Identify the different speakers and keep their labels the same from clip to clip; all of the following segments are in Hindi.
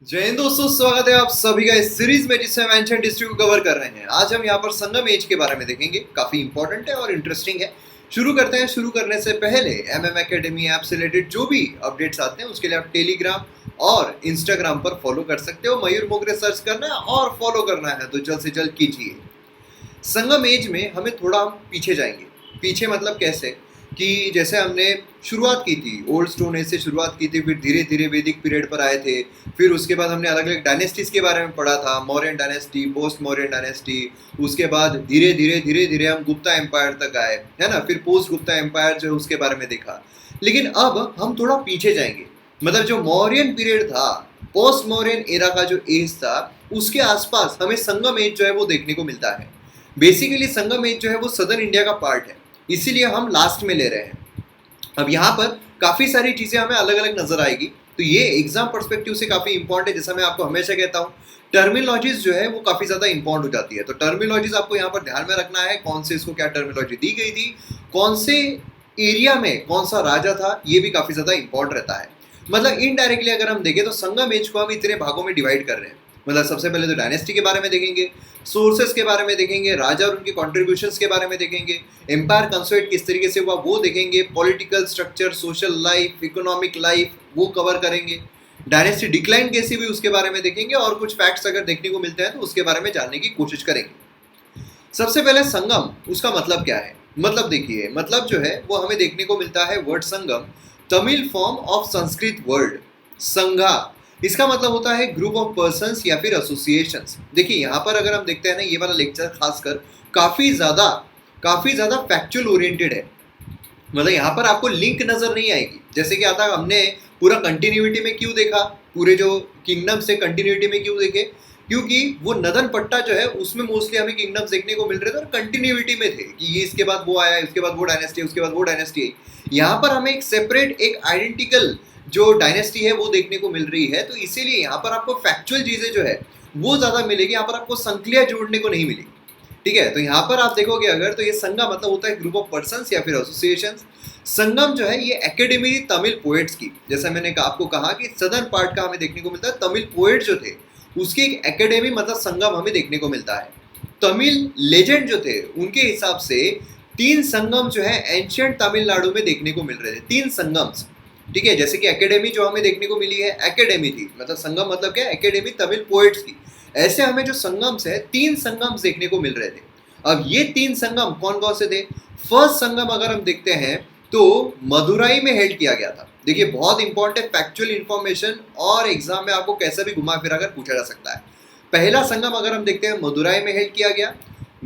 Speaker 1: जय हिंद दोस्तों, स्वागत है आप सभी का इस सीरीज में जिसमें हम एंशिएंट हिस्ट्री को कवर कर रहे हैं। आज हम यहाँ पर संगम एज के बारे में देखेंगे। काफी इंपॉर्टेंट है और इंटरेस्टिंग है। शुरू करते हैं। शुरू करने से पहले एमएम एकेडमी ऐप से रिलेटेड जो भी अपडेट्स आते हैं उसके लिए आप टेलीग्राम और इंस्टाग्राम पर फॉलो कर सकते हो। मयूर मोगरे सर्च करना है और फॉलो करना है तो जल्द से जल्द कीजिए। संगम एज में हमें थोड़ा हम पीछे जाएंगे। पीछे मतलब कैसे कि जैसे हमने शुरुआत की थी ओल्ड स्टोन एज से शुरुआत की थी, फिर धीरे धीरे वैदिक पीरियड पर आए थे। फिर उसके बाद हमने अलग अलग डायनेस्टीज के बारे में पढ़ा था, Mauryan dynasty, post Mauryan dynasty. उसके बाद धीरे धीरे हम गुप्ता एम्पायर तक आए, है ना। फिर पोस्ट गुप्ता एम्पायर जो है उसके बारे में देखा। लेकिन अब हम थोड़ा पीछे जाएंगे। मतलब जो मौर्यन पीरियड था, पोस्ट मौर्यन एरा का जो एज था, उसके आसपास हमें संगम एज जो है वो देखने को मिलता है। बेसिकली संगम एज जो है वो सदर्न इंडिया का पार्ट है, इसीलिए हम लास्ट में ले रहे हैं। अब यहाँ पर काफ़ी सारी चीज़ें हमें अलग अलग नजर आएगी, तो ये एग्जाम पर्सपेक्टिव से काफ़ी इंपॉर्टेंट है। जैसा मैं आपको हमेशा कहता हूँ, टर्मिनोलॉजीज जो है वो काफ़ी ज़्यादा इंपॉर्टेंट हो जाती है। तो टर्मिनोलॉजीज आपको यहाँ पर ध्यान में रखना है, कौन से इसको क्या टर्मिनोलॉजी दी गई थी, कौन से एरिया में कौन सा राजा था, ये भी काफ़ी ज़्यादा इंपॉर्टेंट रहता है। मतलब इनडायरेक्टली अगर हम देखें तो संगम एज को हम इतने भागों में डिवाइड कर रहे हैं। मतलब सबसे पहले तो डायनेस्टी के बारे में देखेंगे, सोर्सेस के बारे में देखेंगे, राजा और उनके कॉन्ट्रीब्यूशंस के बारे में देखेंगे, एम्पायर कंसोलिडेट किस तरीके से हुआ वो देखेंगे, political structure, social life, economic life वो कवर करेंगे, डायनेस्टी डिक्लाइन कैसी हुई उसके बारे में देखेंगे, और कुछ फैक्ट्स अगर देखने को मिलते हैं तो उसके बारे में जानने की कोशिश करेंगे। सबसे पहले संगम, उसका मतलब क्या है। मतलब देखिए, मतलब जो है वो हमें देखने को मिलता है word Sangam, Tamil form of Sanskrit word संघा। इसका मतलब होता है ग्रुप ऑफ पर्संस या फिर एसोसिएशंस। देखिए यहाँ पर अगर हम देखते हैं ना, ये वाला लेक्चर खासकर काफ़ी ज़्यादा फैक्चुअल ओरिएंटेड है। मतलब यहाँ पर आपको लिंक नज़र नहीं आएगी। जैसे कि आता हमने पूरा कंटिन्यूटी में क्यों देखा, पूरे जो किंगडम से कंटिन्यूटी में क्यों देखे, क्योंकि वो नदन पट्टा जो है उसमें मोस्टली हमें किंगडम्स देखने को मिल रहे थे और कंटिन्यूटी में थे कि ये इसके बाद वो आया, इसके बाद वो डायनेस्टी, उसके बाद वो डायनेस्टी आई। यहाँ पर हमें एक सेपरेट, एक आइडेंटिकल जो डायनेस्टी है वो देखने को मिल रही है। तो इसीलिए यहाँ पर आपको फैक्चुअल चीज़ें जो है वो ज़्यादा मिलेगी, यहाँ पर आपको संक्रिया जोड़ने को नहीं मिलेगी। ठीक है, तो यहाँ पर आप देखोगे अगर, तो ये संगम मतलब होता है ग्रुप ऑफ पर्संस या फिर एसोसिएशन। संगम जो है ये एकेडमी तमिल पोएट्स की, जैसा मैंने आपको कहा कि सदर्न पार्ट का हमें देखने को मिलता है, तमिल पोएट जो थे उसकी एक एकेडमी मतलब संगम हमें देखने को मिलता है। तमिल लेजेंड जो थे उनके हिसाब से 3 संगम जो है एंशिएंट तमिलनाडु में देखने को मिल रहे थे, 3 संगम्स। ठीक है, जैसे कि एकेडमी जो हमें देखने को मिली है, एकेडमी थी, मतलब संगम मतलब क्या, एकेडमी तमिल पोएट्स की। ऐसे हमें जो संगम्स है 3 संगम्स देखने को मिल रहे थे। अब ये 3 संगम कौन कौन से थे। फर्स्ट संगम अगर हम देखते हैं तो मदुराई में हेल्ड किया गया था। देखिए बहुत इंपॉर्टेंट फैक्चुअल इंफॉर्मेशन, और एग्जाम में आपको कैसे भी घुमा फिरा कर पूछा जा सकता है। पहला संगम अगर हम देखते हैं मदुराई में हेल्ड किया गया,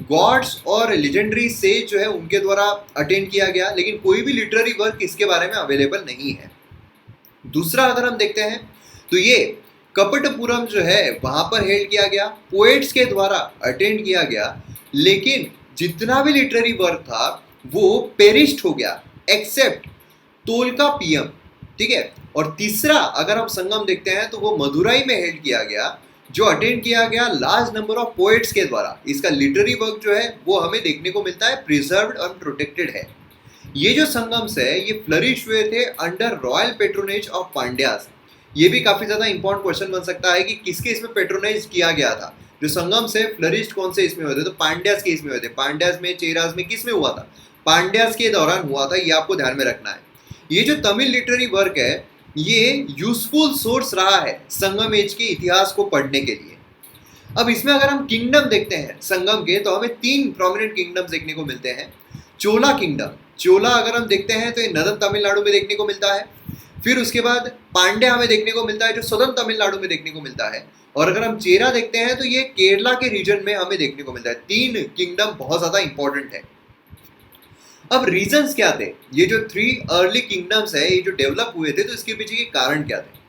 Speaker 1: गॉड्स और लेजेंडरी सेज जो है उनके द्वारा अटेंड किया गया, लेकिन कोई भी लिटरेरी वर्क इसके बारे में अवेलेबल नहीं है। दूसरा अगर हम देखते हैं तो ये कपटपुरम जो है वहां पर हेल्ड किया गया, पोएट्स के द्वारा अटेंड किया गया, लेकिन जितना भी लिटरेरी वर्क था वो पेरिस्ट हो गया एक्सेप्ट तोलका पीएम। ठीक है, और तीसरा अगर हम संगम देखते हैं तो वो मदुराई में हेल्ड किया गया, जो अटेंड किया गया लार्ज नंबर ऑफ पोएट्स के द्वारा। इसका लिटरेरी वर्क जो है वो हमें देखने को मिलता है, प्रिजर्व्ड और प्रोटेक्टेड है। ये जो संगम्स है ये फ्लरिश हुए थे under royal patronage of Pandyas. ये भी काफी ज्यादा इंपॉर्टेंट क्वेश्चन बन सकता है कि किसके इसमें पेट्रोनाइज किया गया था। जो संगम्स है फ्लरिश कौन से इसमें हुए थे, तो पांड्यास के इसमें हुए थे। पांड्यास में, चेरास में, किस में हुआ था, पांड्यास के दौरान हुआ था। ये आपको ध्यान में रखना है। ये जो तमिल लिटरेरी वर्क है ये यूजफुल सोर्स रहा है संगम एज के इतिहास को पढ़ने के लिए। अब इसमें अगर हम किंगडम देखते हैं संगम के, तो हमें 3 प्रोमिनेंट किंगडम्स देखने को मिलते हैं। चोला किंगडम, चोला अगर हम देखते हैं तो ये नदन तमिलनाडु में देखने को मिलता है। फिर उसके बाद पांड्या हमें देखने को मिलता है जो सदर्न तमिलनाडु में देखने को मिलता है। और अगर हम चेरा देखते हैं तो ये केरला के रीजन में हमें देखने को मिलता है। 3 किंगडम बहुत ज्यादा इंपॉर्टेंट है। अब रीजंस क्या थे, ये जो 3 अर्ली किंगडम्स है ये जो डेवलप हुए थे, तो इसके पीछे के कारण क्या थे।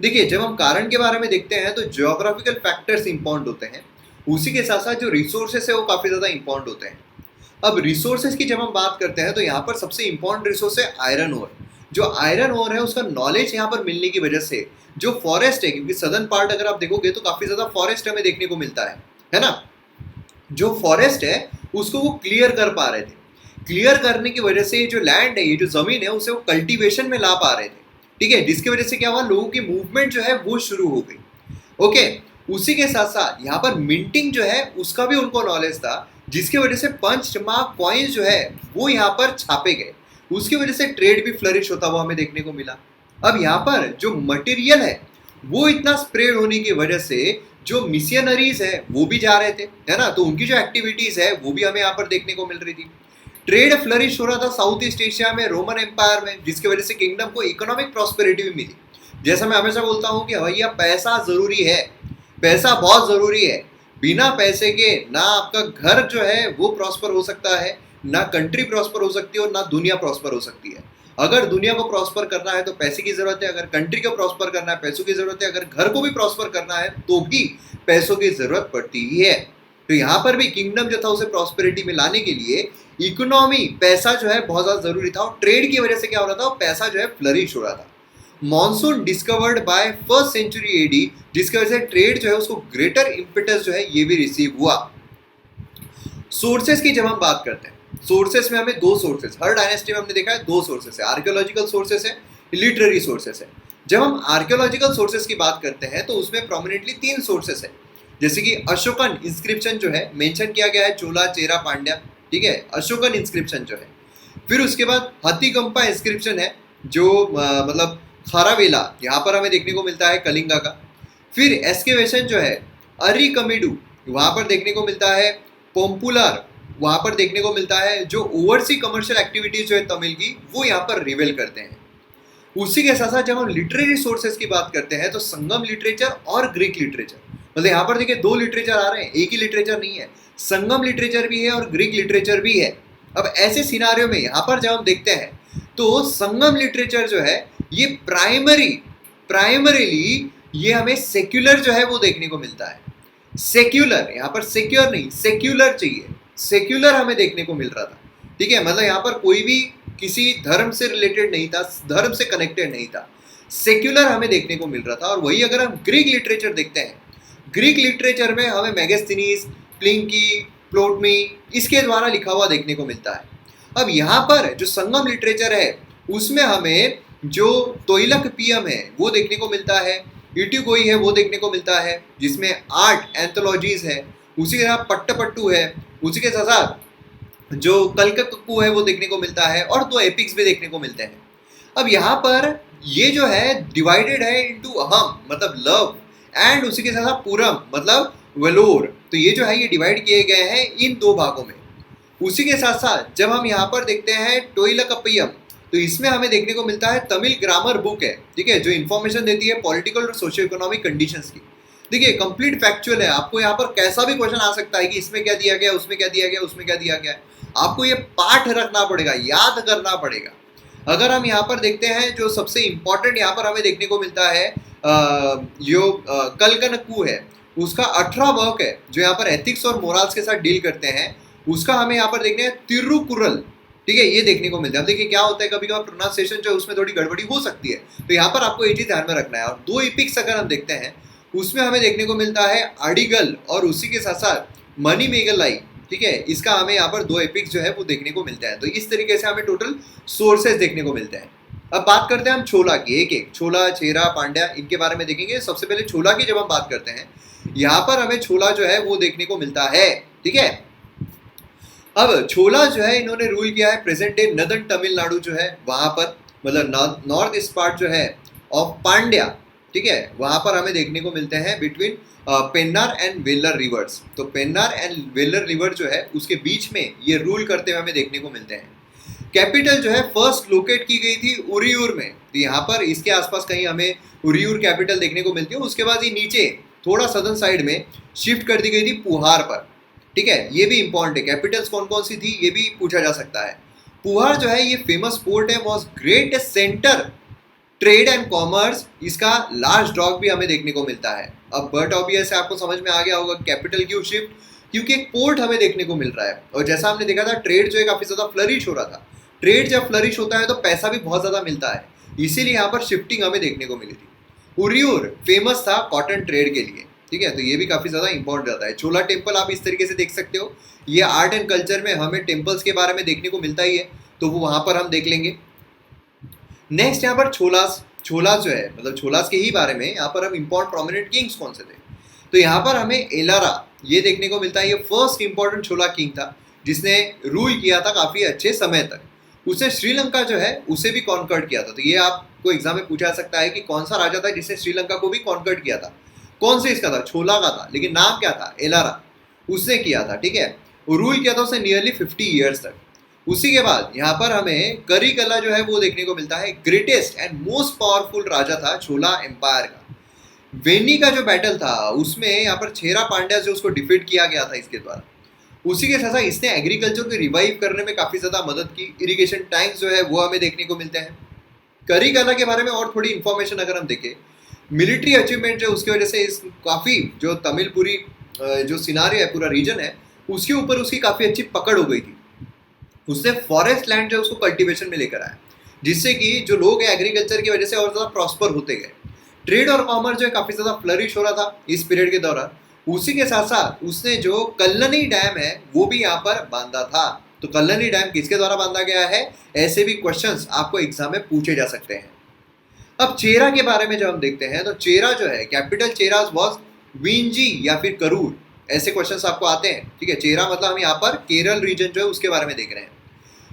Speaker 1: देखिए जब हम कारण के बारे में देखते हैं तो ज्योग्राफिकल फैक्टर्स इंपॉर्टेंट होते हैं, उसी के साथ साथ जो रिसोर्सेस है वो काफी ज्यादा इंपॉर्टेंट होते हैं। अब रिसोर्सेज की जब हम बात करते हैं तो यहाँ पर सबसे इंपॉर्टेंट रिसोर्स है आयरन ओर। जो आयरन ओर है उसका नॉलेज यहाँ पर मिलने की वजह से जो फॉरेस्ट है, क्योंकि सदर्न पार्ट अगर आप देखोगे तो काफी ज्यादा फॉरेस्ट हमें देखने को मिलता है ना। जो फॉरेस्ट है उसको वो क्लियर कर पा रहे थे। क्लियर करने की वजह से जो लैंड है, ये जो जमीन है, उसे वो कल्टीवेशन में ला पा रहे थे। ठीक है, जिसकी वजह से क्या हुआ, लोगों की मूवमेंट जो है वो शुरू हो गई। ओके, उसी के साथ साथ यहाँ पर मिंटिंग जो है उसका भी उनको नॉलेज था, जिसकी वजह से पंच मार्क कॉइन्स जो है वो यहाँ पर छापे गए, उसकी वजह से ट्रेड भी फ्लरिश होता हुआ हमें देखने को मिला। अब यहाँ पर जो मटेरियल है वो इतना स्प्रेड होने की वजह से जो मिशनरीज है वो भी जा रहे थे, है ना, तो उनकी जो एक्टिविटीज है वो भी हमें यहाँ पर देखने को मिल रही थी। ट्रेड फ्लरिश हो रहा था साउथ ईस्ट एशिया में, रोमन एम्पायर में, जिसकी वजह से किंगडम को इकोनॉमिक प्रॉस्पेरिटी भी मिली। जैसा मैं हमेशा बोलता हूँ कि भैया पैसा जरूरी है, पैसा बहुत जरूरी है। बिना पैसे के ना आपका घर जो है वो प्रॉस्पर हो सकता है, ना कंट्री प्रॉस्पर हो सकती है और ना दुनिया प्रॉस्पर हो सकती है। अगर दुनिया को प्रॉस्पर करना है तो पैसे की जरूरत है, अगर कंट्री को प्रॉस्पर करना है पैसों की जरूरत है, अगर घर को भी प्रॉस्पर करना है तो भी पैसों की जरूरत पड़ती ही है। तो यहाँ पर भी किंगडम जो था उसे प्रॉस्पेरिटी में लाने के लिए इकोनॉमी, पैसा जो है बहुत ज्यादा जरूरी था, और ट्रेड की वजह से क्या हो रहा था, पैसा जो है फ्लरिश हो रहा था। Monsoon discovered by first century AD, जिसकी वजह से ट्रेड जो है उसको ग्रेटर इम्पेटस जो है ये भी रिसीव हुआ। सोर्सेस की जब हम बात करते हैं, सोर्सेस में हमें दो सोर्सेस, हर डायनेस्टी में हमने देखा है दो सोर्सेस है, आर्कियोलॉजिकल सोर्सेस है, लिटरेरी सोर्सेस है। जब हम आर्कियोलॉजिकल सोर्सेस की बात करते हैं तो उसमें प्रोमिनेंटली तीन सोर्सेस है, जैसे कि अशोकन इंस्क्रिप्शन जो है मेंशन किया गया है, चोला चेरा पांड्या, ठीक है, अशोकन इंस्क्रिप्शन जो है। फिर उसके बाद हथीकंपा इंस्क्रिप्शन है जो मतलब खारावेला यहाँ पर हमें देखने को मिलता है कलिंगा का। फिर एस्केवेशन जो है अरिकमिडू वहाँ पर देखने को मिलता है, पोम्पुलर वहाँ पर देखने को मिलता है, जो ओवरसी कमर्शियल एक्टिविटीज जो है तमिल की वो यहाँ पर रिवेल करते हैं। उसी के साथ साथ जब हम लिटरेरी सोर्सेज की बात करते हैं तो संगम लिटरेचर और ग्रीक लिटरेचर, मतलब यहाँ पर देखिए दो लिटरेचर आ रहे हैं, एक ही लिटरेचर नहीं है, संगम लिटरेचर भी है और ग्रीक लिटरेचर भी है। अब ऐसे सिनारियों में यहाँ पर जब हम देखते हैं तो संगम लिटरेचर जो है ये प्राइमरीली ये हमें सेक्युलर जो है वो देखने को मिलता है। सेक्युलर, यहाँ पर सेक्योर नहीं, सेक्युलर चाहिए, सेक्युलर हमें देखने को मिल रहा था, ठीक है, मतलब यहाँ पर कोई भी किसी धर्म से रिलेटेड नहीं था, धर्म से कनेक्टेड नहीं था, सेक्युलर हमें देखने को मिल रहा था। और वही अगर हम ग्रीक लिटरेचर देखते हैं, ग्रीक लिटरेचर में हमें मेगास्थनीज, प्लिंकी, प्लोटमी इसके द्वारा लिखा हुआ देखने को मिलता है। अब यहाँ पर जो संगम लिटरेचर है उसमें हमें जो तोइलक पीएम है वो देखने को मिलता है, इटिगोई है वो देखने को मिलता है, जिसमें 8 एंथोलॉजीज है, उसी के साथ पट्टपट्टू है, उसी के साथ साथ जो कलकक्कू है वो देखने को मिलता है, और 2 एपिक्स भी देखने को मिलते हैं। अब यहाँ पर ये जो है डिवाइडेड है इनटू अहम मतलब लव, एंड उसी के साथ साथ पूरम मतलब वेलोर, तो ये जो है ये डिवाइड किए गए हैं इन 2 भागों में। उसी के साथ साथ जब हम यहाँ पर देखते हैं टोइलकप्पियम, तो इसमें हमें देखने को मिलता है तमिल ग्रामर बुक है, ठीक है, जो इन्फॉर्मेशन देती है पॉलिटिकल और सोशियो इकोनॉमिक कंडीशंस की। देखिए कंप्लीट फैक्चुअल है, आपको यहाँ पर कैसा भी क्वेश्चन आ सकता है कि इसमें क्या दिया गया, उसमें क्या दिया गया, उसमें क्या दिया गया, आपको ये पाठ रखना पड़ेगा, याद करना पड़ेगा। अगर हम यहाँ पर देखते हैं जो सबसे इंपॉर्टेंट यहाँ पर हमें देखने को मिलता है जो कलकनक्कू है, उसका 18 वर्क है जो यहाँ पर एथिक्स और मोरल्स के साथ डील करते हैं, उसका हमें यहाँ पर देखने हैं तिरुकुरल, ठीक है, ये देखने को मिलता है। देखिए क्या होता है कभी कभार प्रोनाउंसिएशन जो है उसमें थोड़ी गड़बड़ी हो सकती है, तो यहाँ पर आपको ये चीज ध्यान में रखना है। और 2 इपिक्स अगर हम देखते हैं उसमें हमें देखने को मिलता है अडिगल और उसी के साथ साथ मणिमेगलाई, ठीक है, इसका हमें यहाँ पर 2 एपिक्स जो है वो देखने को मिलते हैं। तो इस तरीके से हमें टोटल सोर्सेज देखने को मिलते हैं। अब बात करते हैं हम छोला की, एक एक छोला, चेरा, पांड्या, इनके बारे में देखेंगे। सबसे पहले छोला की जब हम बात करते हैं, यहाँ पर हमें छोला जो है वो देखने को मिलता है, ठीक है। अब छोला जो है इन्होंने रूल किया है प्रेजेंट डे नदन तमिलनाडु जो है वहां पर, मतलब नॉर्थ ईस्ट पार्ट जो है ऑफ पांड्या, ठीक है, वहां पर हमें देखने को मिलते हैं between Pennar and valour reverse. तो पेन्नार एंड वेल्लर रिवर जो है उसके बीच में ये रूल करते हुए हमें देखने को मिलते हैं। कैपिटल जो है फर्स्ट लोकेट की गई थी उरियूर में, तो यहाँ पर इसके आसपास कहीं हमें उरियूर कैपिटल देखने को मिलती है। उसके बाद ये नीचे थोड़ा सदर्न साइड में शिफ्ट कर दी गई थी पुहार पर, ठीक है, ये भी इंपॉर्टेंट है। कैपिटल्स कौन कौन सी थी ये भी पूछा जा सकता है। पुहार जो है ये फेमस पोर्ट है, was great centre trade and commerce, इसका लार्ज डॉक भी हमें देखने को मिलता है। अब बट ऑब्वियस है आपको समझ में आ गया होगा कैपिटल क्यों शिफ्ट, क्योंकि एक पोर्ट हमें देखने को मिल रहा है। और जैसा हमने देखा था ट्रेड जो है काफी ज्यादा फ्लरिश हो रहा था, ट्रेड जब फ्लरिश होता है तो पैसा भी बहुत ज्यादा मिलता है, इसीलिए यहाँ पर शिफ्टिंग हमें देखने को मिली थी। उरियूर फेमस था कॉटन ट्रेड के लिए, ठीक है, तो ये भी काफी ज्यादा इंपॉर्टेंट रहता है। छोला टेम्पल आप इस तरीके से देख सकते हो, ये आर्ट एंड कल्चर में हमें टेम्पल्स के बारे में देखने को मिलता ही है, तो वो वहां पर हम देख लेंगे। नेक्स्ट यहाँ पर छोलास जो है, मतलब छोलास के ही बारे में यहाँ पर हम इंपॉर्टेंट प्रोमिनेंट किंग्स कौन से थे। तो यहाँ पर हमें एलारा ये देखने को मिलता है। ये फर्स्ट इंपॉर्टेंट छोला किंग था जिसने रूल किया था काफी अच्छे समय तक। उसने श्रीलंका जो है उसे भी कॉन्कर्ड किया था। तो ये आपको एग्जाम में पूछा सकता है कि कौन सा राजा था जिसने श्रीलंका को भी कॉन्कर्ड किया था। कौन से इसका था? छोला का था, लेकिन नाम क्या था? एलारा। उसने किया था, ठीक है। रूल किया था उसने नियरली 50 ईयर्स तक। उसी के बाद यहाँ पर हमें करिकला जो है वो देखने को मिलता है। ग्रेटेस्ट एंड मोस्ट पावरफुल राजा था छोला एम्पायर का। वेनी का जो बैटल था उसमें यहाँ पर छेरा पांड्या जो उसको डिफीट किया गया था इसके द्वारा। उसी के साथ साथ इसने एग्रीकल्चर को रिवाइव करने में काफी ज्यादा मदद की। इरिगेशन टैंक्स जो है वो हमें देखने को मिलते हैं। करिकला के बारे में और थोड़ी इन्फॉर्मेशन अगर हम देखें, मिलिट्री अचीवमेंट जो उसकी वजह से इस काफी जो तमिलपुरी जो सिनारियो है पूरा रीजन है उसके ऊपर उसकी काफी अच्छी पकड़ हो गई थी। उसने फॉरेस्ट लैंड जो है उसको कल्टीवेशन में लेकर आया, जिससे कि जो लोग हैं एग्रीकल्चर की वजह से और ज़्यादा प्रॉस्पर होते गए। ट्रेड और कॉमर्स जो है काफ़ी ज़्यादा फ्लरिश हो रहा था इस पीरियड के दौरान। उसी के साथ साथ उसने जो कल्लनी डैम है वो भी यहाँ पर बांधा था। तो कल्लनी डैम किसके द्वारा बांधा गया है? ऐसे भी क्वेश्चंस आपको एग्जाम में पूछे जा सकते हैं। अब चेरा के बारे में जब हम देखते हैं तो चेरा जो है कैपिटल चेराज वॉज विंजी या फिर करूर, ऐसे क्वेश्चंस आपको आते हैं, ठीक है। चेरा मतलब हम यहाँ पर केरल रीजन जो है उसके बारे में देख रहे हैं।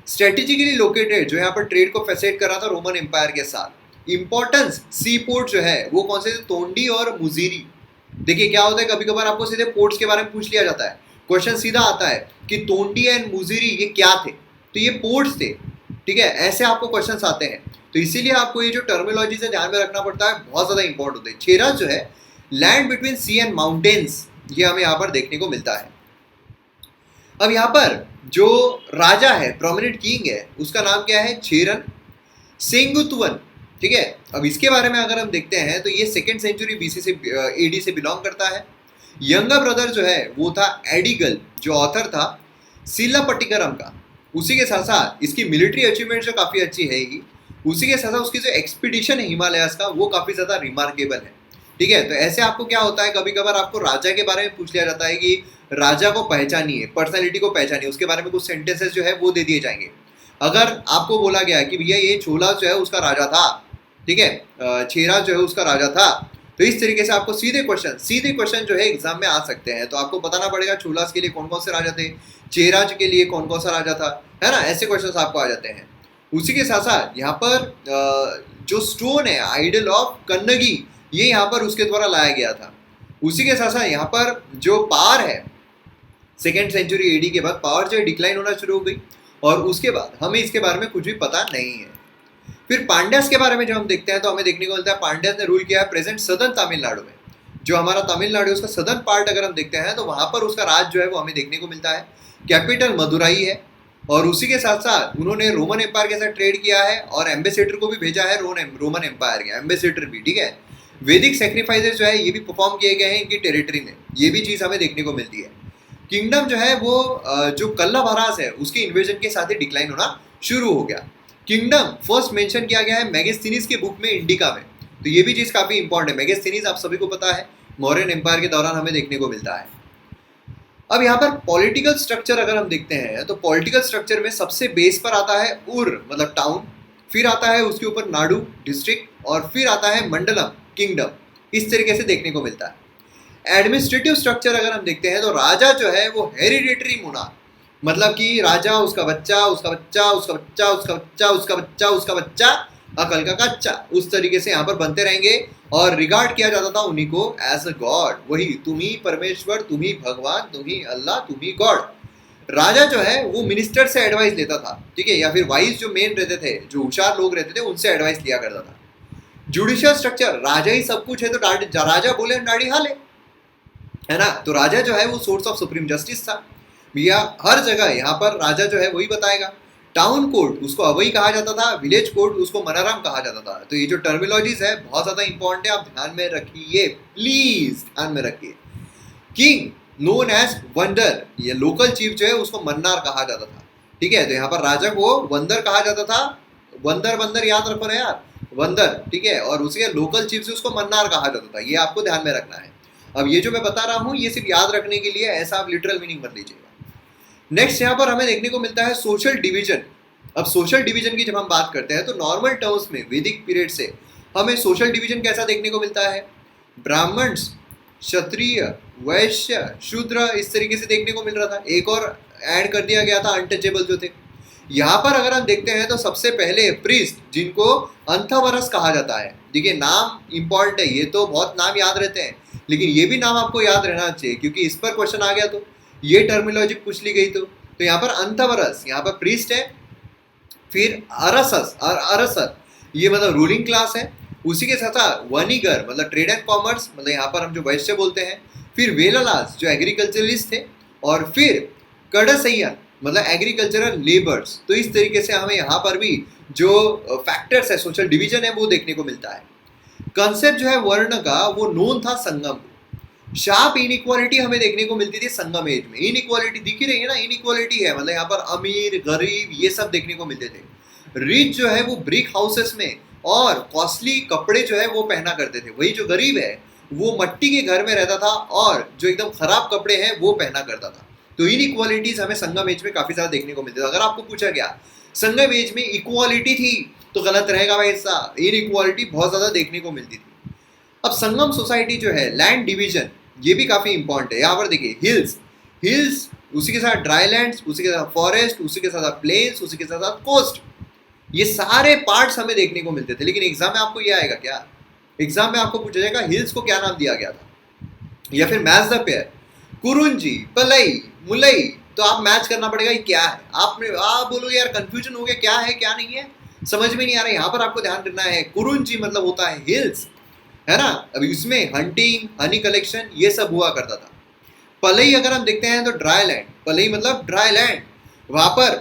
Speaker 1: स्ट्रेटेजिकली लोकेटेड जो यहाँ पर ट्रेड को फैसिलिटेट कर रहा था रोमन एम्पायर के साथ। इंपॉर्टेंस सी पोर्ट जो है वो कौन से थे? तोंडी और मुजीरी। देखिए क्या होता है, कभी कभार आपको सीधे पोर्ट्स के बारे में पूछ लिया जाता है। क्वेश्चन सीधा आता है कि तोंडी एंड मुजीरी ये क्या थे? तो ये पोर्ट्स थे, ठीक है। ऐसे आपको क्वेश्चन आते हैं। तो इसीलिए आपको ये जो टर्मिनोलॉजी है ध्यान में रखना पड़ता है, बहुत ज्यादा इंपॉर्टेंट होते हैं। चेरा जो है land between sea and mountains, ये हमें यहाँ पर देखने को मिलता है। अब यहाँ पर जो राजा है, प्रोमिनेंट किंग है, उसका नाम क्या है? चेरन सेंगुतुवन, ठीक है। अब इसके बारे में अगर हम देखते हैं तो ये 2nd सेंचुरी बीसी से एडी से बिलोंग करता है। यंगर ब्रदर जो है वो था एडिगल, जो ऑथर था सिलापट्टिकरम का। उसी के साथ साथ इसकी मिलिट्री अचीवमेंट जो काफ़ी अच्छी है ही। उसी के साथ साथ उसकी जो एक्सपीडिशन है हिमालयास का वो काफ़ी ज़्यादा रिमार्केबल है, ठीक है। तो ऐसे आपको क्या होता है, कभी कभार आपको राजा के बारे में पूछ लिया जाता है कि राजा को पहचानिए, पर्सनैलिटी को पहचानिए, उसके बारे में कुछ सेंटेंसेस जो है वो दे दिए जाएंगे। अगर आपको बोला गया कि भैया ये छोला जो है उसका राजा था, ठीक है, चेरा जो है उसका राजा था, तो इस तरीके से आपको सीधे क्वेश्चन जो है एग्जाम में आ सकते हैं। तो आपको बताना पड़ेगा छोलास के लिए कौन कौन से राजा थे, चेराज के लिए कौन कौन सा राजा था, है ना। ऐसे क्वेश्चन आपको आ जाते हैं। उसी के साथ साथ यहाँ पर जो स्टोन है आइडल ऑफ कन्नगी, ये यहाँ पर उसके द्वारा लाया गया था। उसी के साथ साथ यहाँ पर जो पावर है 2nd सेंचुरी एडी के बाद पावर जो है डिक्लाइन होना शुरू हो गई, और उसके बाद हमें इसके बारे में कुछ भी पता नहीं है। फिर पांड्यास के बारे में जब हम देखते हैं तो हमें देखने को मिलता है पांड्यास ने रूल किया है प्रेजेंट सदर्न तमिलनाडु में। जो हमारा तमिलनाडु है उसका सदर्न पार्ट अगर हम देखते हैं तो वहाँ पर उसका राज जो है वो हमें देखने को मिलता है। कैपिटल मदुराई है, और उसी के साथ साथ उन्होंने रोमन एम्पायर के साथ ट्रेड किया है और एम्बेसडर को भी भेजा है रोमन एम्पायर के, एम्बेसडर भी, ठीक है। वैदिक सेक्रीफाइसेस जो है ये भी परफॉर्म किए गए हैं इनकी टेरिटरी में, ये भी चीज़ हमें देखने को मिलती है। किंगडम जो है वो जो कल्लाभरास है उसके इन्वेजन के साथ ही डिक्लाइन होना शुरू हो गया। किंगडम फर्स्ट मेंशन किया गया है मेगास्थनीज के बुक में, इंडिका में। तो ये भी चीज़ काफ़ी इंपॉर्टेंट है। मेगास्थनीज आप सभी को पता है मौर्यन एम्पायर के दौरान हमें देखने को मिलता है। अब यहाँ पर पॉलिटिकल स्ट्रक्चर अगर हम देखते हैं तो पॉलिटिकल स्ट्रक्चर में सबसे बेस पर आता है उर मतलब टाउन, फिर आता है उसके ऊपर नाडु डिस्ट्रिक्ट, और फिर आता है मंडलम किंगडम। इस तरीके से देखने को मिलता है। एडमिनिस्ट्रेटिव स्ट्रक्चर अगर हम देखते हैं तो राजा जो है वो हेरिडेटरी मोनार्क, मतलब कि राजा, उसका बच्चा, उसका बच्चा, उसका बच्चा, उसका बच्चा, उसका बच्चा, उसका बच्चा, अकल का कच्चा, उस तरीके से यहाँ पर बनते रहेंगे। और रिगार्ड किया जाता था उन्हीं को एज अ गॉड, वही तुम ही परमेश्वर, तुम ही भगवान, तुम ही अल्लाह, तुम ही गॉड। राजा जो है वो मिनिस्टर से एडवाइस लेता था, ठीक है, या फिर वाइस जो मेन रहते थे, जो होशियार लोग रहते थे, उनसे एडवाइस लिया करता था। जुडिशियल स्ट्रक्चर, राजा ही सब कुछ है तो राजा बोले दाढ़ी हाले, है ना। तो राजा जो है वो सोर्स ऑफ सुप्रीम जस्टिस था भैया, हर जगह यहाँ पर राजा जो है वही बताएगा। टाउन कोर्ट उसको अवई कहा जाता था, विलेज कोर्ट उसको मनाराम कहा जाता था। तो ये जो टर्मिनोलॉजीज है बहुत ज़्यादा इंपॉर्टेंट है, आप ध्यान में रखिए, प्लीज ध्यान में रखिए। किंग नोन एज वंडर, ये लोकल चीफ जो है उसको मन्नार कहा जाता था, ठीक है। तो यहाँ पर राजा को वंदर कहा जाता था, वंदर याद रखो ना यार, वंदर, ठीक है। और उसके लोकल चीफ से उसको मन्नार कहा जाता था, ये आपको ध्यान में रखना है। अब ये जो मैं बता रहा हूँ ये सिर्फ याद रखने के लिए, ऐसा आप लिटरल मीनिंग मत लीजिएगा। नेक्स्ट यहाँ पर हमें देखने को मिलता है सोशल डिवीजन। अब सोशल डिवीजन की जब हम बात करते हैं तो नॉर्मल टर्म्स में वैदिक पीरियड से हमें सोशल डिवीजन कैसा देखने को मिलता है? ब्राह्मण्स क्षत्रिय, वैश्य, शूद्र इस तरीके से देखने को मिल रहा था। एक और ऐड कर दिया गया था अनटचेबल जो थे। यहाँ पर अगर हम देखते हैं तो सबसे पहले प्रीस्ट, जिनको अंथवरस कहा जाता है। देखिए नाम इंपॉर्टेंट है, ये तो बहुत नाम याद रहते हैं, लेकिन ये भी नाम आपको याद रहना चाहिए क्योंकि इस पर क्वेश्चन आ गया तो ये टर्मिनोलॉजी पूछ ली गई। तो यहाँ पर अंथवरस, यहाँ पर प्रीस्ट है। फिर अरसस और अरसर, ये मतलब रूलिंग क्लास है। उसी के साथ वनीगर मतलब ट्रेड एंड कॉमर्स, मतलब यहाँ पर हम जो वैश्य बोलते हैं। फिर वेलालास जो एग्रीकल्चरलिस्ट थे। और फिर कड़सैयन मतलब एग्रीकल्चरल लेबर्स। तो इस तरीके से हमें यहाँ पर भी जो फैक्टर्स है, सोशल डिवीजन है, वो देखने को मिलता है। कंसेप्ट जो है वर्ण का वो नोन था संगम। शार्प इनइक्वालिटी हमें देखने को मिलती थी संगम एज में। इनइक्वालिटी दिख ही रही है ना, इनइक्वालिटी है, मतलब यहाँ पर अमीर गरीब ये सब देखने को मिलते थे। रिच जो है वो ब्रिक हाउसेस में और कॉस्टली कपड़े जो है वो पहना करते थे। वही जो गरीब है वो मट्टी के घर में रहता था और जो एकदम खराब कपड़े हैं वो पहना करता था। तो इनइक्वालिटीज हमें संगम एज में काफी ज्यादा देखने को मिलती थी। अगर आपको पूछा गया संगम एज में इक्वालिटी थी तो गलत रहेगा भाई, ऐसा इनइक्वालिटी बहुत ज्यादा देखने को मिलती थी। अब संगम सोसाइटी जो है, लैंड डिवीजन, ये भी काफी इंपॉर्टेंट है। यहाँ पर देखिए हिल्स, हिल्स उसी के साथ ड्राई लैंड्स, उसी के साथ फॉरेस्ट, उसी के साथ प्लेन्स, उसी के साथ कोस्ट, ये सारे पार्ट्स हमें देखने को मिलते थे। लेकिन एग्जाम में आपको ये आएगा क्या, एग्जाम में आपको पूछा जाएगा हिल्स को क्या नाम दिया गया था, या फिर मैच द पेयर कुरुंजी, पलई, मुलई। तो आप मैच करना पड़ेगा ये क्या है। आप बोलो यार कंफ्यूजन हो गया, क्या है क्या नहीं है, समझ में नहीं आ रहा। यहाँ पर आपको ध्यान रखना है कुरुंजी मतलब होता है हिल्स, है ना। अभी इसमें हंटिंग, हनी कलेक्शन ये सब हुआ करता था। पलई अगर हम देखते हैं तो ड्राई लैंड, पलई मतलब ड्राई लैंड, वहां पर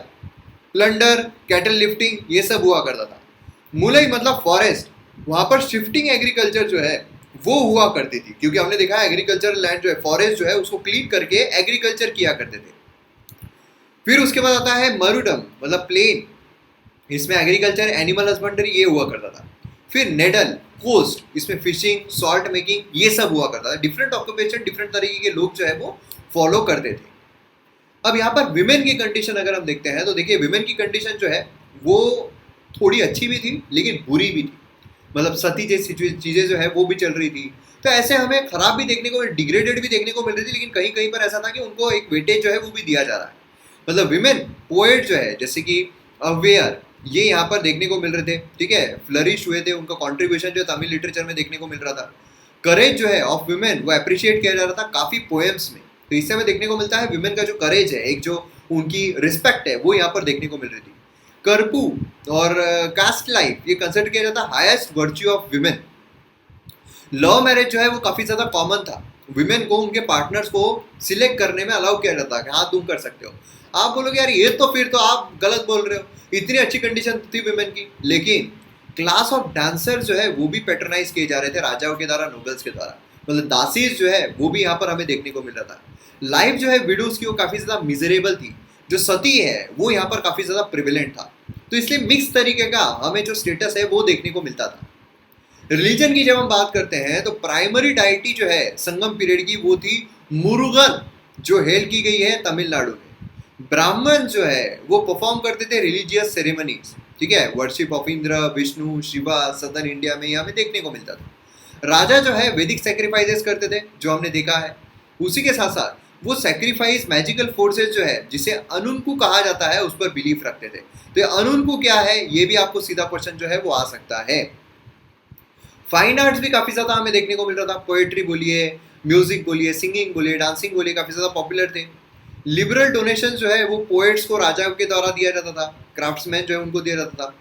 Speaker 1: प्लंडर, कैटल लिफ्टिंग ये सब हुआ करता था। मुलई मतलब फॉरेस्ट, वहां पर शिफ्टिंग एग्रीकल्चर जो है वो हुआ करती थी, क्योंकि हमने देखा है एग्रीकल्चर लैंड जो है, फॉरेस्ट जो है उसको क्लीन करके एग्रीकल्चर किया करते थे। फिर उसके बाद आता है मरुडम मतलब प्लेन, इसमें एग्रीकल्चर, एनिमल हस्बेंड्री ये हुआ करता था। फिर नेडल कोस्ट, इसमें फिशिंग, सॉल्ट मेकिंग ये सब हुआ करता था। डिफरेंट ऑक्यूपेशन, डिफरेंट तरीके के लोग जो है वो फॉलो करते थे। अब यहाँ पर विमेन की कंडीशन अगर हम देखते हैं तो देखिए विमेन की कंडीशन जो है वो थोड़ी अच्छी भी थी लेकिन बुरी भी थी। मतलब सती जैसी चीज़ें जो है वो भी चल रही थी। तो ऐसे हमें खराब भी देखने को, डिग्रेडेड भी देखने को मिल रही थी, लेकिन कहीं कहीं पर ऐसा था कि उनको एक वेटेज जो है वो भी दिया जा रहा है। मतलब विमेन पोएट जो है जैसे कि अवेयर, ये यहाँ पर देखने को मिल रहे थे, ठीक है, फ्लरिश हुए थे, उनका कंट्रीब्यूशन जो है तमिल लिटरेचर में देखने को मिल रहा था। करेज जो है ऑफ विमेन वो अप्रिशिएट किया जा रहा था काफ़ी पोएम्स में। तो इससे हमें देखने को मिलता है विमेन का जो करेज है, एक जो उनकी रिस्पेक्ट है वो यहाँ पर देखने को मिल रही थी। करपू और कास्ट लाइफ ये कंसिडर किया जाता है highest virtue of women. Love marriage जो है वो काफ़ी ज़्यादा कॉमन था। विमेन को उनके पार्टनर्स को सिलेक्ट करने में अलाउ किया जाता है कि हाँ तुम कर सकते हो। आप बोलोगे यार ये तो फिर तो आप गलत बोल रहे हो, इतनी अच्छी कंडीशन थी विमेन की। लेकिन क्लास ऑफ डांसर जो है वो भी पैटर्नाइज किए जा रहे थे राजाओं के द्वारा, नोबल्स के द्वारा। मतलब दासीज जो है वो भी यहाँ पर हमें देखने को मिल रहा था। लाइफ जो है विडोज की वो काफ़ी ज़्यादा मिजरेबल थी। जो सती है वो यहाँ पर काफ़ी ज़्यादा प्रिविलेंट था। तो इसलिए मिक्स तरीके का हमें जो स्टेटस है वो देखने को मिलता था। रिलीजन की जब हम बात करते हैं तो प्राइमरी डाइटी जो है संगम पीरियड की वो थी मुरुगन, जो हेल की गई है तमिलनाडु में। ब्राह्मण जो है वो परफॉर्म करते थे रिलीजियस सेरेमनीज, ठीक है, worship of Indra, Vishnu, Shiva, southern India में हमें देखने को मिलता था। राजा जो है वैदिक सेक्रीफाइसेस करते थे जो हमने देखा है। उसी के साथ साथ वो सेक्रीफाइस मैजिकल फोर्सेस जो है जिसे अनुनकू कहा जाता है उस पर बिलीफ रखते थे। तो अनुनकू क्या है ये भी आपको सीधा क्वेश्चन जो है वो आ सकता है। फाइन आर्ट्स भी काफ़ी ज़्यादा हमें देखने को मिल रहा था। पोएट्री बोलिए, म्यूजिक बोलिए, सिंगिंग बोलिए, डांसिंग बोलिए, काफ़ी ज़्यादा पॉपुलर थे। लिबरल डोनेशन जो है वो पोएट्स को राजा के द्वारा दिया जाता था, क्राफ्ट्समैन जो है उनको दिया जाता था।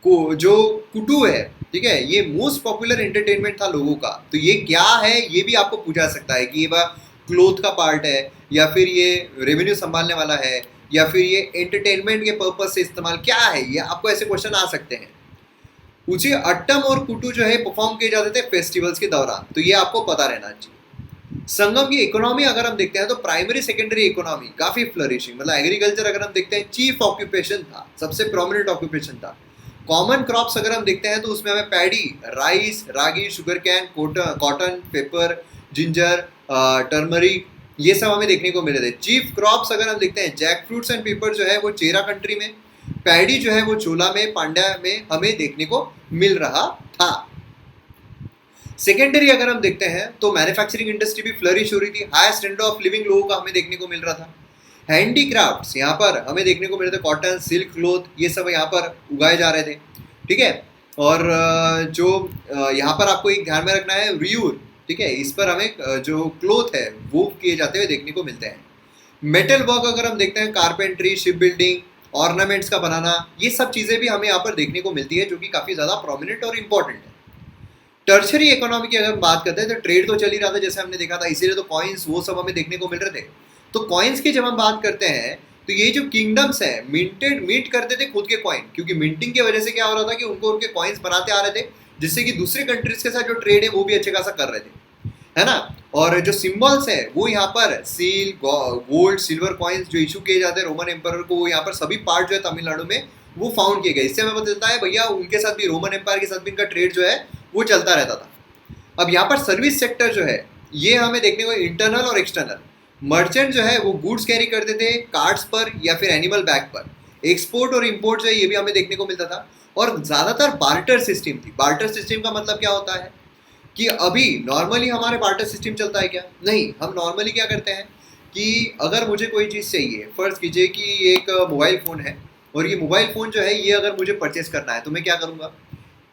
Speaker 1: को जो कुटू है, ठीक है, ये मोस्ट पॉपुलर एंटरटेनमेंट था लोगों का। तो ये क्या है ये भी आपको पूछा सकता है कि ये बात क्लोथ का पार्ट है या फिर ये रेवेन्यू संभालने वाला है या फिर ये एंटरटेनमेंट के पर्पज से इस्तेमाल, क्या है ये, आपको ऐसे क्वेश्चन आ सकते हैं। उसी अट्टम और कुटू जो है परफॉर्म किए जाते थे फेस्टिवल्स के दौरान, तो ये आपको पता रहना चाहिए। संगम की इकोनॉमी अगर हम देखते हैं तो प्राइमरी सेकेंडरी इकोनॉमी काफ़ी फ्लरिशिंग, मतलब एग्रीकल्चर अगर हम देखते हैं चीफ ऑक्यूपेशन था, सबसे प्रोमिनेंट ऑक्यूपेशन था। कॉमन क्रॉप्स अगर हम देखते हैं तो उसमें हमें paddy, rice, ragi, sugar cane, cotton, pepper, ginger, turmeric ये सब हमें देखने को मिले थे। चीफ क्रॉप्स अगर हम देखते हैं जैक फ्रूट्स एंड पेपर जो है वो चेरा कंट्री में, पैडी जो है वो चोला में, पांड्या में हमें देखने को मिल रहा था। सेकेंडरी अगर हम देखते हैं तो मैन्युफैक्चरिंग इंडस्ट्री भी फ्लरिश हो रही थी, हाई स्टैंडर्ड ऑफ लिविंग लोगों का हमें देखने को मिल रहा था। हैंडीक्राफ्ट्स यहाँ पर हमें देखने को मिल रहे थे, कॉटन, सिल्क, क्लोथ, ये सब यहाँ पर उगाए जा रहे थे। ठीक है, और जो यहाँ पर आपको एक ध्यान में रखना है, रीयूज, ठीक है, इस पर हमें जो क्लोथ है वो किए जाते हुए देखने को मिलते हैं। मेटल वर्क अगर हम देखते हैं, कारपेंट्री, शिप बिल्डिंग, ऑर्नामेंट्स का बनाना, ये सब चीज़ें भी हमें यहाँ पर देखने को मिलती है, जो कि काफ़ी ज़्यादा प्रोमिनेंट और इम्पॉर्टेंट है। टर्शरी इकोनॉमी की अगर हम बात करते हैं तो ट्रेड तो चल ही रहा था जैसे हमने देखा था, इसीलिए तो कॉइन्स वो सब हमें देखने को मिल रहे थे। तो कॉइन्स की जब हम बात करते हैं तो ये जो किंगडम्स है मिंट करते थे खुद के कॉइन, क्योंकि मिंटिंग की वजह से क्या हो रहा था कि उनको उनके कॉइन्स बनाते आ रहे थे, जिससे कि दूसरे कंट्रीज के साथ जो ट्रेड है वो भी अच्छे खासा कर रहे थे, है ना। और जो सिंबल्स है वो यहाँ पर सील, गोल्ड, सिल्वर कॉइन्स जो इशू किए जाते हैं रोमन एम्पायर को, वो यहाँ पर सभी पार्ट जो है तमिलनाडु में वो फाउंड किए गए। इससे हमें पता चलता है भैया उनके साथ भी, रोमन एम्पायर के साथ भी इनका ट्रेड जो है वो चलता रहता था। अब यहाँ पर सर्विस सेक्टर जो है ये हमें देखने को इंटरनल और एक्सटर्नल। मर्चेंट जो है वो गुड्स कैरी करते थे कार्ट्स पर या फिर एनिमल बैग पर। एक्सपोर्ट और इंपोर्ट जो है ये भी हमें देखने को मिलता था। और ज़्यादातर बार्टर सिस्टम थी। बार्टर सिस्टम का मतलब क्या होता है कि अभी नॉर्मली हमारे बार्टर सिस्टम चलता है क्या? नहीं, हम नॉर्मली क्या करते हैं कि अगर मुझे कोई चीज़ चाहिए, फ़र्ज़ कीजिए कि एक मोबाइल फ़ोन है और ये मोबाइल फ़ोन जो है ये अगर मुझे परचेस करना है तो मैं क्या करूँगा,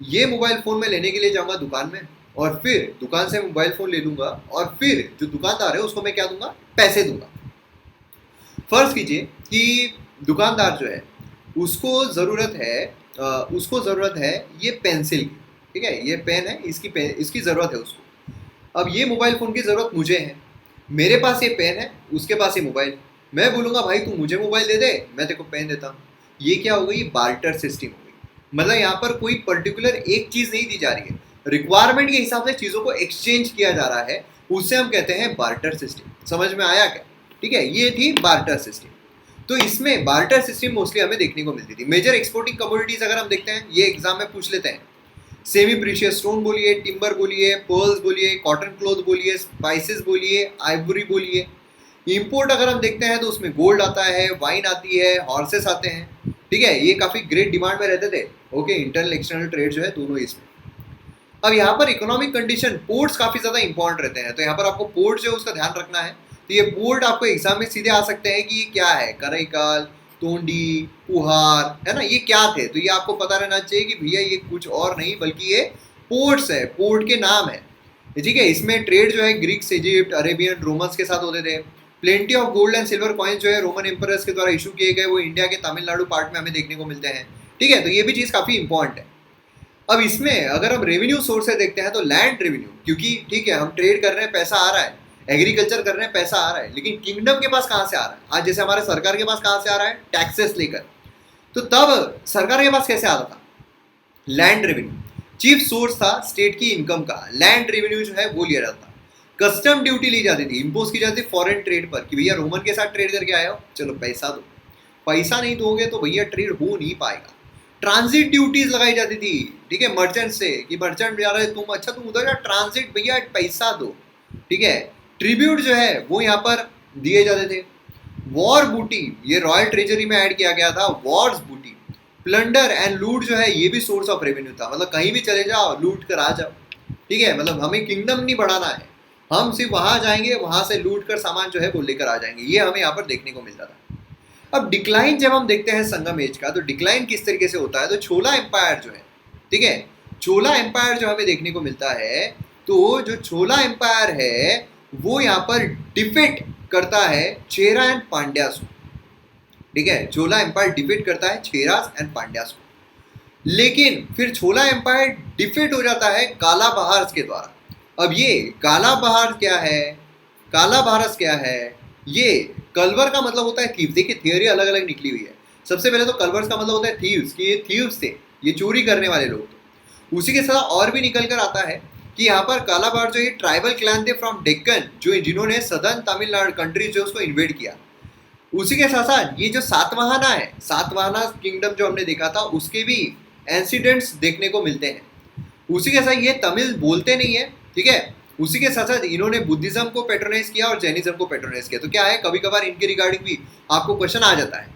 Speaker 1: ये मोबाइल फ़ोन मैं लेने के लिए जाऊँगा दुकान में और फिर दुकान से मोबाइल फ़ोन ले लूँगा और फिर जो दुकानदार है उसको मैं क्या दूंगा, पैसे दूंगा। फ़र्ज़ कीजिए कि दुकानदार जो है उसको ज़रूरत है ये पेंसिल की, ठीक है, ये पेन है, इसकी ज़रूरत है उसको। अब ये मोबाइल फ़ोन की ज़रूरत मुझे है, मेरे पास ये पेन है, उसके पास ये मोबाइल। मैं बोलूँगा भाई तू मुझे मोबाइल दे दे, मैं तेरे को पेन देता हूँ। ये क्या हो गई? बार्टर सिस्टम हो गई। मतलब यहाँ पर कोई पर्टिकुलर एक चीज़ नहीं दी जा रही है, रिक्वायरमेंट के हिसाब से चीज़ों को एक्सचेंज किया जा रहा है, उससे हम कहते हैं बार्टर सिस्टम। समझ में आया क्या? ठीक है, ये थी बार्टर सिस्टम। तो इसमें बार्टर सिस्टम मोस्टली हमें देखने को मिलती थी। मेजर एक्सपोर्टिंग कमोडिटीज अगर हम देखते हैं, ये एग्जाम में पूछ लेते हैं, सेमी प्रीशियस स्टोन बोलिए, टिम्बर बोलिए, पर्ल्स बोलिए, कॉटन क्लॉथ बोलिए, स्पाइसेस बोलिए, आइवरी बोलिए। इंपोर्ट अगर हम देखते हैं तो उसमें गोल्ड आता है, वाइन आती है, हॉर्सेस आते हैं, ठीक है, ये काफ़ी ग्रेट डिमांड में रहते थे। ओके, इंटरनल एक्सटर्नल ट्रेड जो है दोनों इसमें। अब यहाँ पर इकोनॉमिक कंडीशन, पोर्ट्स काफ़ी ज़्यादा इंपॉर्टेंट रहते हैं, तो यहाँ पर आपको पोर्ट जो है उसका ध्यान रखना है। तो ये पोर्ट आपको एग्जाम में सीधे आ सकते हैं कि ये क्या है, करईकाल, तोंडी, पुहार, है ना, ये क्या थे। तो ये आपको पता रहना चाहिए कि भैया ये कुछ और नहीं बल्कि ये पोर्ट्स है, पोर्ट के नाम है, ठीक है। इसमें ट्रेड जो है ग्रीक्स, इजिप्ट, अरेबियन, रोमन्स के साथ होते थे। Plenty of gold and silver coins जो है रोमन एम्परर्स के द्वारा इशू किए गए, वो इंडिया के तमिलनाडु पार्ट में हमें देखने को मिलते हैं, ठीक है। तो ये भी चीज़ काफ़ी इंपॉर्टेंट है। अब इसमें अगर हम रेवेन्यू सोर्सेज देखते हैं तो लैंड रेवेन्यू, क्योंकि ठीक है हम ट्रेड कर रहे हैं, पैसा आ रहा है, एग्रीकल्चर कर रहे हैं, पैसा आ रहा है, लेकिन किंगडम के पास कहाँ से आ रहा है? आज जैसे हमारे सरकार के पास कहाँ से आ रहा है? टैक्सेस लेकर। तो तब सरकार के पास कैसे आता था? लैंड रेवेन्यू चीफ सोर्स था स्टेट की इनकम का। लैंड रेवेन्यू जो है वो लिया जाता था। कस्टम ड्यूटी ली जाती थी, इम्पोज की जाती थी फॉरेन ट्रेड पर, कि भैया रोमन के साथ ट्रेड करके आए हो, चलो पैसा दो। पैसा नहीं दोगे तो भैया ट्रेड हो नहीं पाएगा। ट्रांजिट ड्यूटीज लगाई जाती थी, ठीक है, मर्चेंट से, कि मर्चेंट जा रहे तुम, अच्छा तुम उधर जा, ट्रांजिट भैया पैसा दो, ठीक है। ट्रिब्यूट जो है वो यहाँ पर दिए जाते थे। वॉर बूटी, ये रॉयल ट्रेजरी में ऐड किया गया था, वॉर्स बूटी। प्लंडर एंड लूट जो है ये भी सोर्स ऑफ रेवेन्यू था, मतलब कहीं भी चले जाओ लूट कर आ जाओ, ठीक है। मतलब हमें किंगडम नहीं बढ़ाना है, हम सिर्फ वहाँ जाएंगे, वहाँ से लूट कर सामान जो है वो लेकर आ जाएंगे, ये हमें यहाँ पर देखने को मिलता था। अब डिक्लाइन जब हम देखते हैं संगम एज का, तो डिक्लाइन किस तरीके से होता है? तो चोला एम्पायर जो है, ठीक है, चोला एम्पायर जो हमें देखने को मिलता है, तो जो चोला एम्पायर है वो यहाँ पर डिफीट करता है चेरा एंड पांड्यास को, ठीक है। चोला एम्पायर डिफीट करता है चेरास एंड पांड्यास को, लेकिन फिर चोला एम्पायर डिफीट हो जाता है काला बहार्स के द्वारा। अब ये काला बहार क्या है, काला बहारस क्या है? ये कलवर का मतलब होता है थीव्स। देखिए थियोरी अलग अलग निकली हुई है। सबसे पहले तो कलवर्स का मतलब होता है थीव्स, कि ये थीव्स थे, ये चोरी करने वाले लोग थे। उसी के साथ और भी निकल कर आता है कि यहाँ पर कालाबार जो ये ट्राइबल क्लैन थे फ्रॉम डेक्कन, जो जिन्होंने सदर्न तमिलनाडु कंट्री जो उसको इन्वेड किया। उसी के साथ साथ ये जो सातवाहना है, सातवाहना किंगडम जो हमने देखा था, उसके भी इंसिडेंट्स देखने को मिलते हैं। उसी के साथ ये तमिल बोलते नहीं है, ठीक है। उसी के साथ साथ इन्होंने बुद्धिज्म को पेट्रोनाइज किया और जैनिज्म को पेट्रोनाइज किया। तो क्या है, कभी कभार इनके रिगार्डिंग भी आपको क्वेश्चन आ जाता है।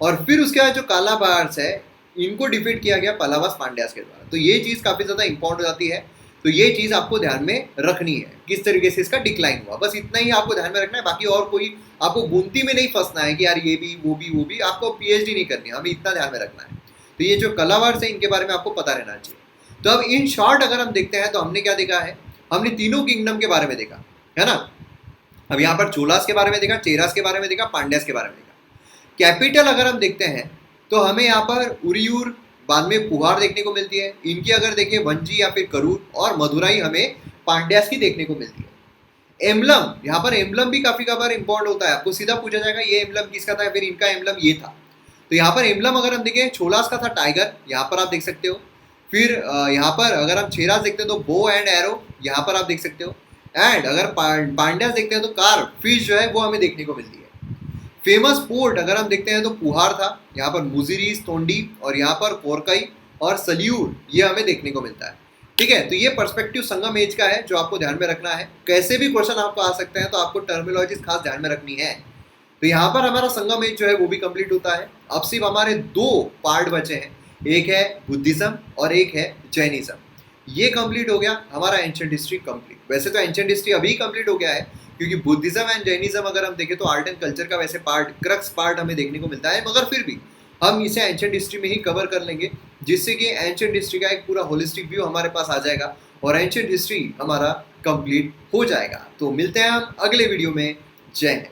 Speaker 1: और फिर उसके बाद जो काला बहार्स है, इनको डिफीट किया गया पलावास पांड्यास के द्वारा। तो ये चीज़ काफ़ी ज़्यादा इंपॉर्टेंट हो जाती है। तो ये चीज़ आपको ध्यान में रखनी है, किस तरीके से इसका डिक्लाइन हुआ, बस इतना ही आपको ध्यान में रखना है। बाकी और कोई आपको गुमती में नहीं फंसना है कि यार ये भी वो भी, आपको पीएचडी नहीं करनी है, हमें इतना ध्यान में रखना है। तो ये जो कलावर्स है इनके बारे में आपको पता रहना चाहिए। तो अब इन शॉर्ट अगर हम देखते हैं तो हमने क्या देखा है, हमने तीनों किंगडम के बारे में देखा है ना। अब यहाँ पर चोलास के बारे में देखा, चेरास के बारे में देखा, पांड्यास के बारे में देखा। कैपिटल अगर हम देखते हैं तो हमें यहाँ पर उरियूर, बाद में पुहार देखने को मिलती है। इनकी अगर देखें वंजी या फिर करूर, और मदुराई हमें पांड्यास की देखने को मिलती है। एम्बलम, यहाँ पर एम्बलम भी काफी बार इंपॉर्टेंट होता है, आपको सीधा पूछा जाएगा ये एम्बलम किसका था, फिर इनका एम्बलम ये था। तो यहाँ पर एम्बलम अगर हम देखें छोलास का था टाइगर, यहाँ पर आप देख सकते हो। फिर यहाँ पर अगर हम चेरास देखते हैं तो बो एंड एरो, यहाँ पर आप देख सकते हो। एंड अगर पांड्यास देखते हैं तो कार, फिश जो है वो हमें देखने को मिलती है। फेमस पोर्ट अगर हम देखते हैं तो पुहार था, यहाँ पर मुजिरीस, तोंडी, और यहाँ पर कोरकई और सलियूर, ये हमें देखने को मिलता है। ठीक है, तो ये पर्सपेक्टिव संगम एज का है जो आपको ध्यान में रखना है। कैसे भी क्वेश्चन आपको आ सकते हैं तो आपको टर्मिनोलॉजीज खास ध्यान में रखनी है। तो यहाँ पर हमारा संगम एज जो है वो भी कंप्लीट होता है। अब सिर्फ हमारे दो पार्ट बचे हैं, एक है बुद्धिज्म और एक है जैनिज्म। ये कंप्लीट हो गया, हमारा एंशिएंट हिस्ट्री कंप्लीट। वैसे तो एंशिएंट हिस्ट्री अभी कंप्लीट हो गया है, क्योंकि बुद्धिज्म एंड जैनिज्म अगर हम देखें तो आर्ट एंड कल्चर का वैसे पार्ट, क्रक्स पार्ट हमें देखने को मिलता है, मगर फिर भी हम इसे एंशिएंट हिस्ट्री में ही कवर कर लेंगे, जिससे कि एंशिएंट हिस्ट्री का एक पूरा होलिस्टिक व्यू हमारे पास आ जाएगा और एंशिएंट हिस्ट्री हमारा कंप्लीट हो जाएगा। तो मिलते हैं हम अगले वीडियो में। जय हिंद।